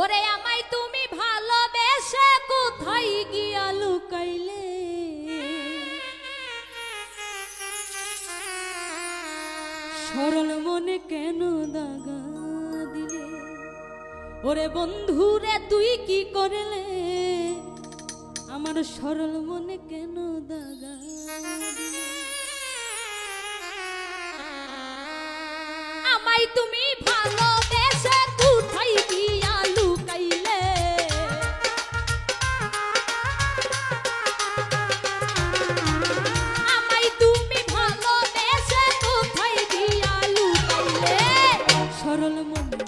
ওরে আমায় তুমি ভালোবেসে কোথায় গিয়া লুকাইলে, সরল মনে কেন দাগা দিলে, ওরে বন্ধুরে তুই কি করলে, আমার সরল মনে কেন দাগা দিলে। আমায় তুমি ভালোবেসে কোথায় গিয়া লুকাইলে, আমায় তুমি ভালোবেসে কোথায় গিয়া লুকাইলে, সরল মনে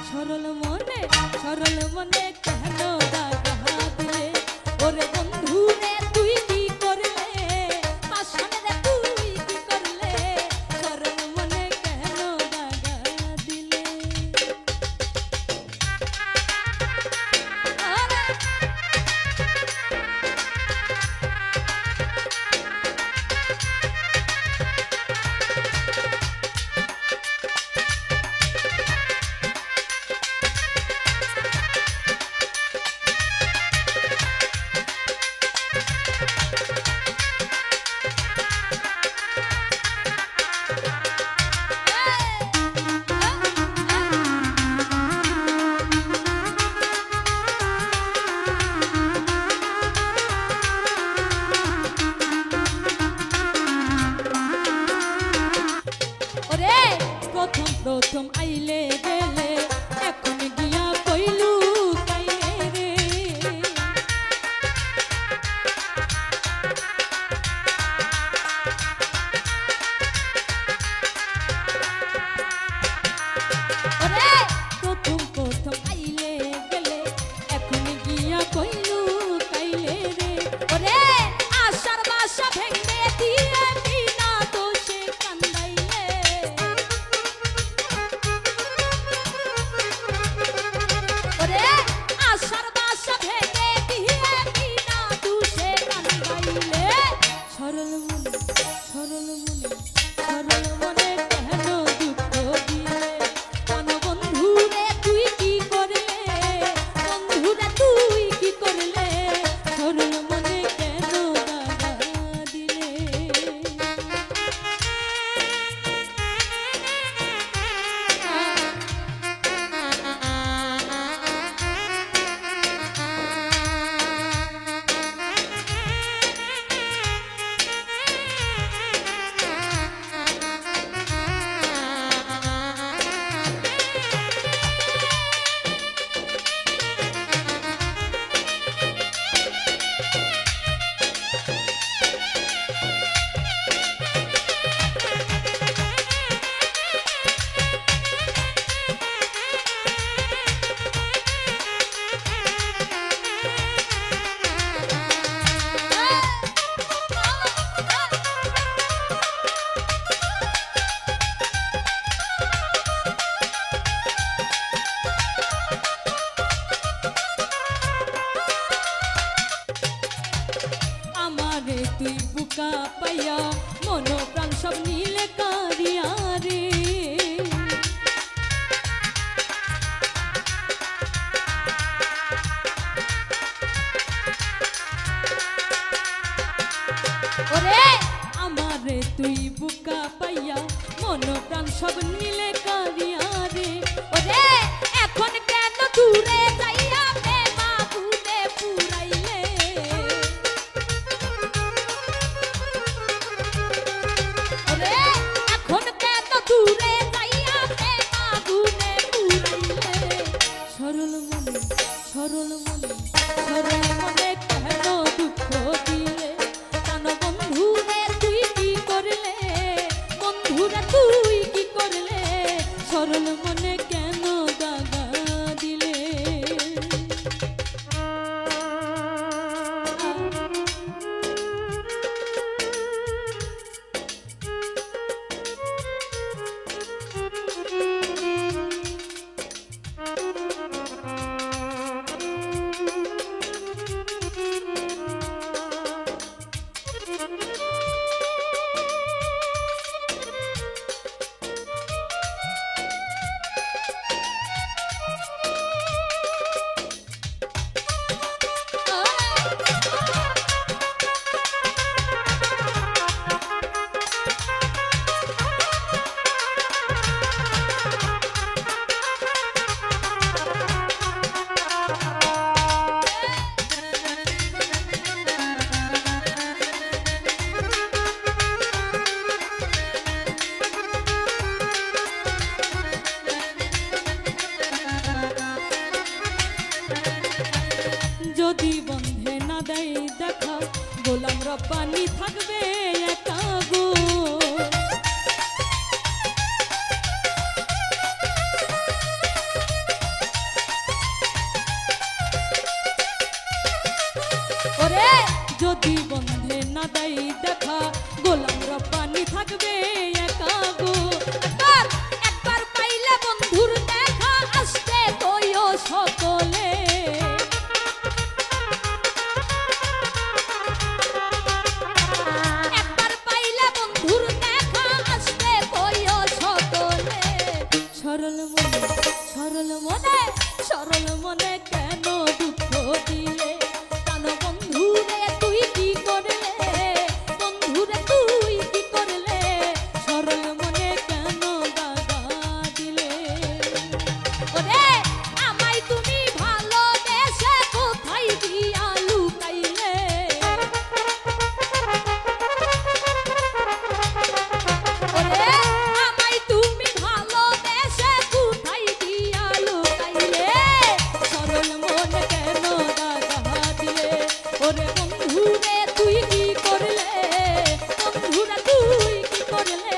সরল মনে সরল মনে কেন দাগা দিলে, ওরে বন্ধুরে তুই কি করলে, পাশানে তুই কি করলে, সরল মনে কেন দাগা দিলে। প্রথম আইলে গেলে এখন গিয়া কইলু কাইলে রে, ওরে প্রথম আইলে গেলে এখন গিয়া কইলু কাইলে রে, ওরে আশার বাসা ভেঙে দিয়ে বিনা দোষে কান্দাইলে, ওরে আশার বাসা ভেঙে দিয়ে বিনা দোষে কান্দাইলে, সরল মনে সরল মনে সরল মনে কেন দুঃখ দিলে, কোন বন্ধুরে তুই কি করলে, বন্ধুরে তুই কি করলে, সরল মনে কেন দাগা দিলে। আমারে তুই বুকা পাইয়া মন প্রাণ সব নীলে কারিয়া রে, ওরে আমারে তুই বুকা পাইয়া মন প্রাণ সব নীলে কারিয়া রে, ওরে এখন কেন দূরে যাইয়া প্রেমা গুনে পুরাইলে, ওরে এখন কেন দূরে যাইয়া প্রেমা গুনে পুরাইলে, সরল মনে সরল মনে সরল মনে কেন দুঃখ দিলে, কেন বন্ধুরে তুই কি করলে, বন্ধুরে তুই কি করলে, সরল মনে কেন দাগা দিলে। রব্বানি থাকবে একা গো। ওরে যদি বন্ধে না দেই দেখা, গোলাম রব্বানি থাকবে একা গো। একবার একবার পাইলে বন্ধুর দেখা, আসতে কইও সকলে। একবার পাইলে বন্ধুর দেখা, আসতে কইও সকলে। সরল মনে সরল মনে সরল মনে কেন দুঃখ দিলে? কানো বন্ধুরে তুই কি করলে? বন্ধুরে তুই কি করলে? সরল মনে কেন দাগা দিলে? ওরে আমায় তুমি ভালোবেসে কোথায় দিয়া লুকাইলে? ওরে আমায় তুমি ভালোবেসে কোথায় দিয়া লুকাইলে? সরল মনে কেন দাগা দিলে? ওরে বন্ধুরে তুই কি করলে? বন্ধুরা তুই কি করলে?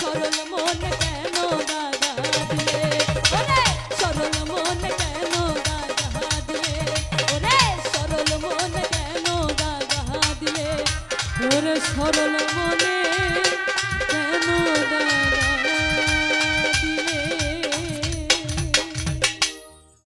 সরল মনে কেন দাগা দিলে? ওরে সরল মনে কেন দাগা দিলে? ওরে সরল মনে কেন দাগা দিলে? ওরে সরল মনে